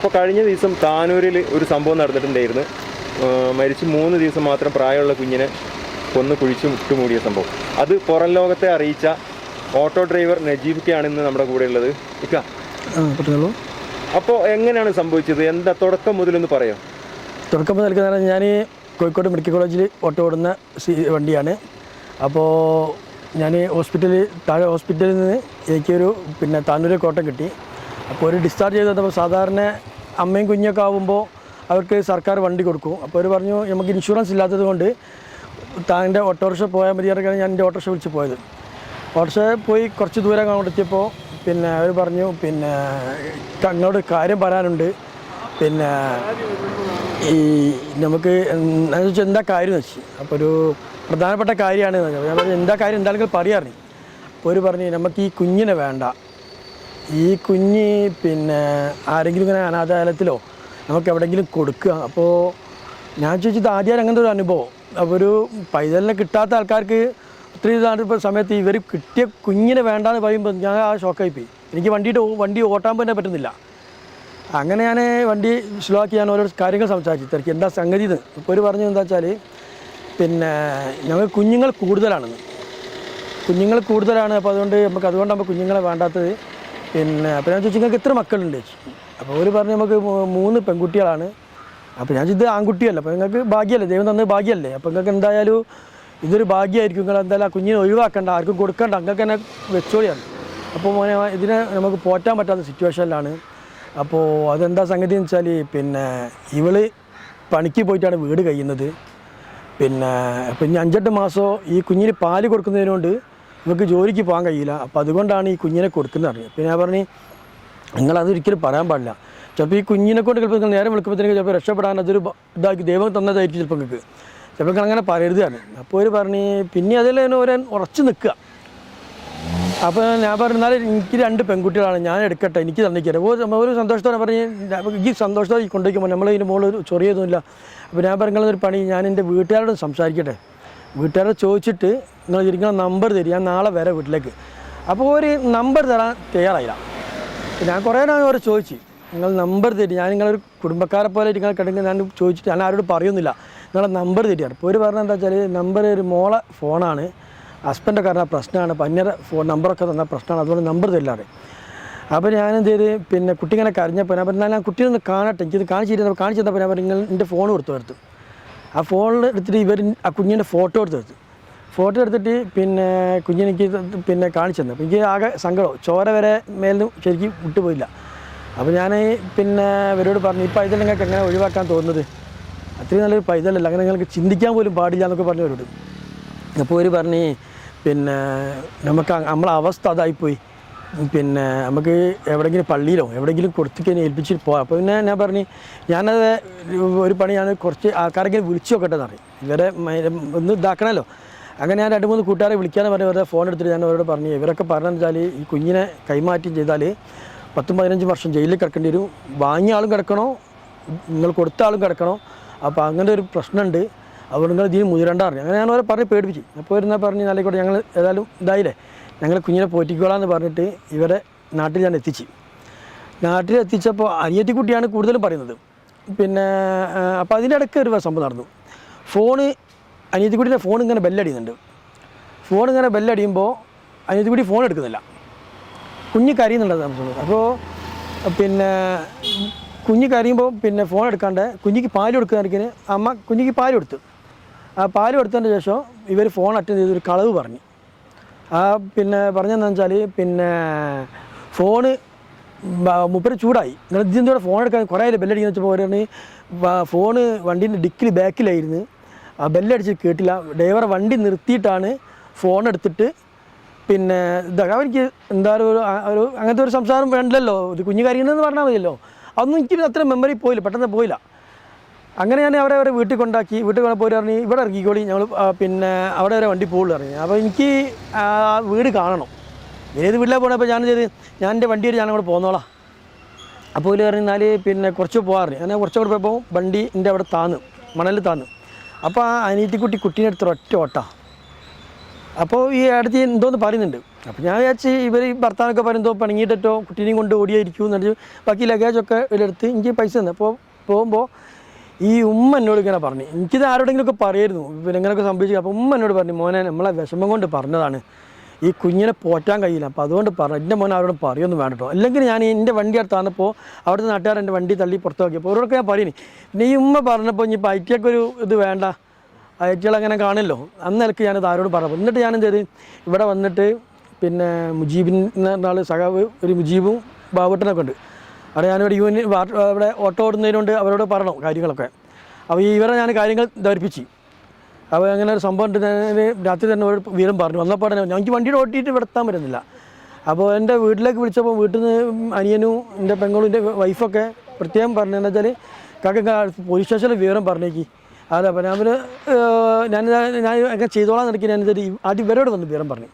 അപ്പോൾ കഴിഞ്ഞ ദിവസം താനൂരിൽ ഒരു സംഭവം നടന്നിട്ടുണ്ടായിരുന്നു. മരിച്ച് 3 ദിവസം മാത്രം പ്രായമുള്ള കുഞ്ഞിനെ കൊന്ന് കുഴിച്ചു മുട്ടുമൂടിയ സംഭവം. അത് പുറം ലോകത്തെ അറിയിച്ച ഓട്ടോ ഡ്രൈവർ നജീബിക്കാണ് ഇന്ന് നമ്മുടെ കൂടെ ഉള്ളത്. അപ്പോൾ എങ്ങനെയാണ് സംഭവിച്ചത്? എന്താ തുടക്കം മുതലൊന്ന് പറയാം. തുടക്കം മുതൽ ഞാൻ കോഴിക്കോട് മെഡിക്കൽ കോളേജിൽ ഓട്ടോ ഓടുന്ന വണ്ടിയാണ്. അപ്പോൾ ഞാൻ താഴെ ഹോസ്പിറ്റലിൽ നിന്ന് എനിക്കൊരു താനൂർ കോട്ടം കിട്ടി. അപ്പോൾ ഒരു ഡിസ്ചാർജ് ചെയ്ത് തന്നപ്പോൾ സാധാരണ അമ്മയും കുഞ്ഞൊക്കെ ആകുമ്പോൾ അവർക്ക് സർക്കാർ വണ്ടി കൊടുക്കും. അപ്പോൾ അവർ പറഞ്ഞു നമുക്ക് ഇൻഷുറൻസ് ഇല്ലാത്തത് കൊണ്ട് താൻ്റെ ഓട്ടോറിക്ഷ പോയാൽ മതി പറഞ്ഞാൽ ഞാൻ എൻ്റെ ഓട്ടോറിക്ഷ വിളിച്ച് പോയത്. ഓട്ടോറിക്ഷ പോയി കുറച്ച് ദൂരം അങ്ങോട്ടെത്തിയപ്പോൾ അവർ പറഞ്ഞു അങ്ങോട്ട് കാര്യം പറയാനുണ്ട്. ഈ നമുക്ക് എന്താ കാര്യം എന്ന് വെച്ച് അപ്പോൾ ഒരു പ്രധാനപ്പെട്ട കാര്യമാണ്. ഞാൻ പറഞ്ഞു എന്താ കാര്യം എന്താണെങ്കിലും പറയാറില്ല. അപ്പോൾ അവർ പറഞ്ഞു നമുക്ക് ഈ കുഞ്ഞിനെ വേണ്ട, ഈ കുഞ്ഞ് ആരെങ്കിലും ഇങ്ങനെ അനാഥാലയത്തിലോ നമുക്ക് എവിടെയെങ്കിലും കൊടുക്കുക. അപ്പോൾ ഞാൻ ചോദിച്ചത് ആദ്യം അങ്ങനത്തെ ഒരു അനുഭവം. അപ്പോൾ ഒരു പൈതലിനെ കിട്ടാത്ത ആൾക്കാർക്ക് ഒത്തിരി സമയത്ത് ഇവർ കിട്ടിയ കുഞ്ഞിനെ വേണ്ടാന്ന് പറയുമ്പോൾ ഞാൻ ആ ഷോക്കായിപ്പോയി. എനിക്ക് വണ്ടി ഓട്ടാൻ തന്നെ പറ്റുന്നില്ല. അങ്ങനെ ഞാൻ വണ്ടി സ്ലോ ആക്കി ഞാൻ ഓരോ കാര്യങ്ങൾ സംസാരിച്ചു തിരക്കി എന്താ സംഗതി എന്ന്. ഇപ്പോൾ ഒരു പറഞ്ഞു എന്താ വെച്ചാൽ ഞങ്ങൾ കുഞ്ഞുങ്ങൾ കൂടുതലാണെന്ന്. അപ്പോൾ അതുകൊണ്ടാകുമ്പോൾ കുഞ്ഞുങ്ങളെ വേണ്ടാത്തത്. അപ്പോൾ ഞാൻ ചോദിച്ചു നിങ്ങൾക്ക് എത്ര മക്കളുണ്ട് ചോദിച്ചു. അപ്പോൾ അവർ പറഞ്ഞു നമുക്ക് 3 പെൺകുട്ടികളാണ്. അപ്പോൾ ഞാൻ ഇത് ആൺകുട്ടിയല്ല, അപ്പോൾ നിങ്ങൾക്ക് ഭാഗ്യമല്ലേ, ദൈവം തന്നത് ഭാഗ്യമല്ലേ, അപ്പോൾ നിങ്ങൾക്ക് എന്തായാലും ഇതൊരു ഭാഗ്യമായിരിക്കും, നിങ്ങൾ എന്തായാലും ആ കുഞ്ഞിനെ ഒഴിവാക്കണ്ട, ആർക്കും കൊടുക്കണ്ട, നിങ്ങൾക്ക് തന്നെ വെച്ചോളിയാണ്. അപ്പോൾ മോനെ ഇതിനെ നമുക്ക് പോറ്റാൻ പറ്റാത്ത സിറ്റുവേഷനിലാണ്. അപ്പോൾ അതെന്താ സംഗതി എന്ന് വെച്ചാൽ ഇവള് പണിക്ക് പോയിട്ടാണ് വീട് കഴിയുന്നത്. അപ്പോൾ ഇനി 5-8 മാസം ഈ കുഞ്ഞിന് പാല് കൊടുക്കുന്നതിനോണ്ട് ഇവർക്ക് ജോലിക്ക് പോകാൻ കഴിയില്ല. അപ്പോൾ അതുകൊണ്ടാണ് ഈ കുഞ്ഞിനെ കൊടുക്കുന്നത്. പിന്നെ ഞാൻ പറഞ്ഞു നിങ്ങളതൊരിക്കലും പറയാൻ പാടില്ല. ചിലപ്പോൾ ഈ കുഞ്ഞിനെ കൊണ്ട് ചിലപ്പോൾ നിങ്ങൾ നേരം വിളിക്കുമ്പോഴത്തേക്ക് ചിലപ്പോൾ രക്ഷപ്പെടാൻ അതൊരു ഇതാക്കി ദൈവം തന്നതായിരിക്കും ചിലപ്പോൾ നിങ്ങൾക്ക്. ചിലപ്പോൾ അങ്ങനെ പറയരുതാണ്. അപ്പോൾ അവർ പറഞ്ഞ് പിന്നെ അതിൽ ഉറച്ചു നിൽക്കുക. അപ്പോൾ ഞാൻ പറഞ്ഞാൽ എനിക്ക് 2 പെൺകുട്ടികളാണ്, ഞാൻ എടുക്കട്ടെ, എനിക്ക് തന്നിക്കട്ടെ. ഒരു സന്തോഷത്തോടെ പറഞ്ഞ് ഈ സന്തോഷത്തോടെ കൊണ്ടുപോയിക്കുമ്പോൾ നമ്മളതിന് മുകളിൽ ചൊറിയൊന്നുമില്ല. അപ്പോൾ ഞാൻ പറഞ്ഞൊരു പണി, ഞാൻ എൻ്റെ വീട്ടുകാരോട് സംസാരിക്കട്ടെ, വീട്ടുകാരോട് ചോദിച്ചിട്ട് നിങ്ങൾ ഇരിക്കുന്ന നമ്പർ തരും, ഞാൻ നാളെ വരെ വീട്ടിലേക്ക്. അപ്പോൾ ഒരു നമ്പർ തരാൻ തയ്യാറായില്ല. ഞാൻ കുറേ നാൾ അവരെ ചോദിച്ചു നിങ്ങൾ നമ്പർ തരും, ഞാൻ നിങ്ങളൊരു കുടുംബക്കാരെ പോലെ ഇരിക്കാൻ കിടക്കുന്ന ഞാൻ ചോദിച്ചിട്ട് ഞാൻ ആരോട് പറയുന്നില്ല, നിങ്ങളെ നമ്പർ തരികയാണ്. ഇപ്പോൾ ഒരു പറഞ്ഞത് എന്താ വെച്ചാൽ നമ്പർ ഒരു മോളെ ഫോണാണ്, ഹസ്ബൻഡ് കാരണം പ്രശ്നമാണ്, പന്നര നമ്പറൊക്കെ തന്ന പ്രശ്നമാണ്, അതുകൊണ്ട് നമ്പർ തരില്ലാറ്. അപ്പോൾ ഞാനെന്ത് ചെയ്ത് കുട്ടി ഇങ്ങനെ കരഞ്ഞപ്പോൾ ഞാൻ പറഞ്ഞാൽ ഞാൻ കുട്ടീനെ ഒന്ന് കാണട്ടെ, എനിക്കിത് കാണിച്ചു തന്നപ്പോൾ ഞാൻ പറഞ്ഞു നിങ്ങൾ എൻ്റെ ഫോൺ കൊടുത്തു. ആ ഫോണിൽ എടുത്തിട്ട് ആ കുഞ്ഞിൻ്റെ ഫോട്ടോ എടുത്തിട്ട് കുഞ്ഞിനെനിക്ക് കാണിച്ചു തന്നു. അപ്പോൾ എനിക്ക് ആകെ സങ്കടം, ചോര വരെ മേലിന് ശരിക്കും വിട്ടുപോയില്ല. അപ്പോൾ ഞാൻ ഇവരോട് പറഞ്ഞു ഈ പൈതൽ നിങ്ങൾക്ക് എങ്ങനെ ഒഴിവാക്കാൻ തോന്നുന്നത്, അത്രയും നല്ലൊരു പൈതലല്ല, അങ്ങനെ നിങ്ങൾക്ക് ചിന്തിക്കാൻ പോലും പാടില്ല എന്നൊക്കെ പറഞ്ഞവരോട്. അപ്പോൾ അവർ പറഞ്ഞ് നമുക്ക് നമ്മളെ അവസ്ഥ അതായിപ്പോയി, നമുക്ക് എവിടെയെങ്കിലും പള്ളിയിലോ എവിടെയെങ്കിലും കൊടുത്തിട്ട് ഏൽപ്പിച്ചിട്ട് പോകാം. അപ്പോൾ ഞാൻ പറഞ്ഞു ഞാനത് ഒരു പണി ഞാൻ കുറച്ച് ആൾക്കാരെങ്കിലും വിളിച്ചു നോക്കട്ടെ എന്ന് പറയും, ഇവരെ ഒന്ന് ഇതാക്കണമല്ലോ. അങ്ങനെ ഞാൻ 2-3 കൂട്ടുകാരെ വിളിക്കാമെന്ന് പറഞ്ഞ് വെറുതെ ഫോൺ എടുത്തിട്ട് ഞാൻ അവരോട് പറഞ്ഞു ഇവരൊക്കെ പറഞ്ഞതെന്ന് വെച്ചാൽ ഈ കുഞ്ഞിനെ കൈമാറ്റം ചെയ്താൽ 10-15 വർഷം ജയിലിൽ കിടക്കേണ്ടി വരും, വാങ്ങിയ ആളും കിടക്കണോ നിങ്ങൾ കൊടുത്ത ആളും കിടക്കണോ, അപ്പോൾ അങ്ങനെ ഒരു പ്രശ്നമുണ്ട്, അതുകൊണ്ട് നിങ്ങൾ ഇതിന് മുതിരണ്ട പറഞ്ഞു. അങ്ങനെ ഞാൻ അവരെ പറഞ്ഞ് പേടിപ്പിച്ചു. അപ്പോൾ വരുന്ന പറഞ്ഞ് നാളേക്കോട്ടെ ഞങ്ങൾ ഏതായാലും ഇതായില്ലേ ഞങ്ങൾ കുഞ്ഞിനെ പോറ്റിക്കോളാന്ന് പറഞ്ഞിട്ട് ഇവരെ നാട്ടിൽ ഞാൻ എത്തിച്ചപ്പോൾ അനിയത്തിക്കുട്ടിയാണ് കൂടുതലും പറയുന്നത്. അപ്പോൾ അതിൻ്റെ ഇടയ്ക്ക് ഒരു സംഭവം നടന്നു. അനിയത്തിക്കുട്ടിയുടെ ഫോൺ ഇങ്ങനെ ബെല്ലടിയുന്നുണ്ട്. ബെല്ലടിയുമ്പോൾ അനിയത്തിക്കുട്ടി ഫോൺ എടുക്കുന്നില്ല, കുഞ്ഞ് കരയുന്നുണ്ടെന്ന് സംഭവം. അപ്പോൾ കുഞ്ഞ് കരയുമ്പോൾ ഫോൺ എടുക്കാണ്ട് കുഞ്ഞിക്ക് പാല് കൊടുക്കുന്നതിന് അമ്മ കുഞ്ഞിക്ക് പാല് കൊടുത്തു. ആ പാല് കൊടുത്തതിന് ശേഷം ഇവർ ഫോൺ അറ്റൻഡ് ചെയ്തൊരു കളവ് പറഞ്ഞു. പറഞ്ഞതെന്ന് വെച്ചാൽ ഫോണ് മുപ്പര് ചൂടായി, നിങ്ങൾ ഇതിൻ്റെ ഫോൺ എടുക്കാൻ കുറേ ബെല്ലടിക്കുന്ന വെച്ചപ്പോൾ പറഞ്ഞ് ഫോണ് വണ്ടീൻ്റെ ഡിക്കിൽ ബാക്കിലായിരുന്നു, ആ ബെല്ലടിച്ച് കേട്ടില്ല, ഡ്രൈവറെ വണ്ടി നിർത്തിയിട്ടാണ് ഫോൺ എടുത്തിട്ട് അവർക്ക് എന്തായാലും ഒരു അങ്ങനത്തെ ഒരു സംസാരം വേണ്ടല്ലോ, ഒരു കുഞ്ഞു കരയുന്നതെന്ന് പറഞ്ഞാൽ മതിയല്ലോ. അതൊന്നും എനിക്ക് അത്ര മെമ്മറി പോയില്ല, പെട്ടെന്ന് പോയില്ല. അങ്ങനെ ഞാൻ അവരെ വീട്ടിൽ കൊണ്ടുപോയി പറഞ്ഞ് ഇവിടെ ഇറക്കിക്കോളി, ഞങ്ങൾ അവിടെ വരെ വണ്ടി പോകുള്ളൂ പറഞ്ഞു. അപ്പോൾ എനിക്ക് വീട് കാണണം, ഏത് വീട്ടിലാണ് പോകണം. അപ്പോൾ ഞാൻ എൻ്റെ വണ്ടിയിൽ ഞാനങ്ങോട്ട് പോന്നോളാം. അപ്പോൾ ഇതിൽ പറഞ്ഞാൽ കുറച്ച് പോകാറ് ഞാൻ കുറച്ചുകൂടെ പോയപ്പോൾ വണ്ടി എൻ്റെ അവിടെ മണലിൽ താന്നു. അപ്പോൾ ആ അനിയത്തിക്കുട്ടി കുട്ടീനെ എടുത്ത് ഒറ്റ ഓട്ട. അപ്പോൾ ഈ അടുത്ത് എന്തോന്ന് പറയുന്നുണ്ട്. അപ്പോൾ ഞാൻ വിചാരിച്ച് ഇവർ ഭർത്താവൊക്കെ പറയുന്നതോ പണിങ്ങിയിട്ടോ കുട്ടീനെയും കൊണ്ട് ഓടിയായിരിക്കും എന്ന് പറഞ്ഞ് ബാക്കി ലഗേജൊക്കെ ഇവരെടുത്ത് എനിക്ക് പൈസ തന്നെ. അപ്പോൾ പോകുമ്പോൾ ഈ ഉമ്മ എന്നോട് ഇങ്ങനെ പറഞ്ഞു, എനിക്കിത് ആരോടെങ്കിലുമൊക്കെ പറയായിരുന്നു പിന്നെ ഇങ്ങനെയൊക്കെ സംഭവിച്ചു. അപ്പോൾ ഉമ്മ എന്നോട് പറഞ്ഞു, മോനെ നമ്മളെ വിഷമം കൊണ്ട് പറഞ്ഞതാണ്, ഈ കുഞ്ഞിനെ പോറ്റാൻ കഴിയില്ല, അപ്പോൾ അതുകൊണ്ട് പറഞ്ഞു എൻ്റെ മോൻ അവരോട് പറയുമൊന്നും വേണ്ട കേട്ടോ. അല്ലെങ്കിൽ ഞാൻ എൻ്റെ വണ്ടി അടുത്ത് വന്നപ്പോൾ അവിടുത്തെ നാട്ടുകാർ എൻ്റെ വണ്ടി തള്ളി പുറത്ത് നോക്കിയപ്പോൾ അവരോടൊക്കെ ഞാൻ പറയുന്നു. പിന്നെ ഈ ഉമ്മ പറഞ്ഞപ്പോൾ ഇനിയിപ്പോൾ ഐറ്റിയൊക്കെ ഒരു ഇത് വേണ്ട, ഐറ്റികളങ്ങനെ കാണില്ലോ, അന്നിലക്ക് ഞാനത് ആരോട് പറഞ്ഞു. എന്നിട്ട് ഞാനെന്ത് ചെയ്ത് ഇവിടെ വന്നിട്ട് പിന്നെ മുജീബിന് ആൾ സഖാവ് ഒരു മുജീബും ബാബുട്ടനൊക്കെ ഉണ്ട് അവിടെ. ഞാനിവിടെ ഇവിടെ ഓട്ടോ ഓടുന്നതിനുകൊണ്ട് അവരോട് പറയണം കാര്യങ്ങളൊക്കെ. അപ്പോൾ ഇവരെ ഞാൻ കാര്യങ്ങൾ ധരിപ്പിച്ച്. അപ്പോൾ അങ്ങനെ ഒരു സംഭവം ഉണ്ട്. ഞാൻ രാത്രി തന്നെ ഒരു വീരം പറഞ്ഞു. വന്നപ്പോൾ തന്നെ ഞങ്ങൾക്ക് വണ്ടിയുടെ ഓട്ടിയിട്ട് ഇവിടെ എത്താൻ പറ്റുന്നില്ല. അപ്പോൾ എൻ്റെ വീട്ടിലേക്ക് വിളിച്ചപ്പോൾ വീട്ടിൽ നിന്ന് അനിയനും എൻ്റെ പെങ്ങളും എൻ്റെ വൈഫൊക്കെ പ്രത്യേകം പറഞ്ഞതെന്ന് വെച്ചാൽ കാക്ക പോലീസ് സ്റ്റേഷനിൽ വിവരം പറഞ്ഞേക്ക്. അതെ, അപ്പോൾ ഞാൻ അങ്ങനെ ചെയ്തോളാൻ നിനക്ക് ഞാൻ ആദ്യം ഇവരോട് വന്ന് വിവരം പറഞ്ഞു.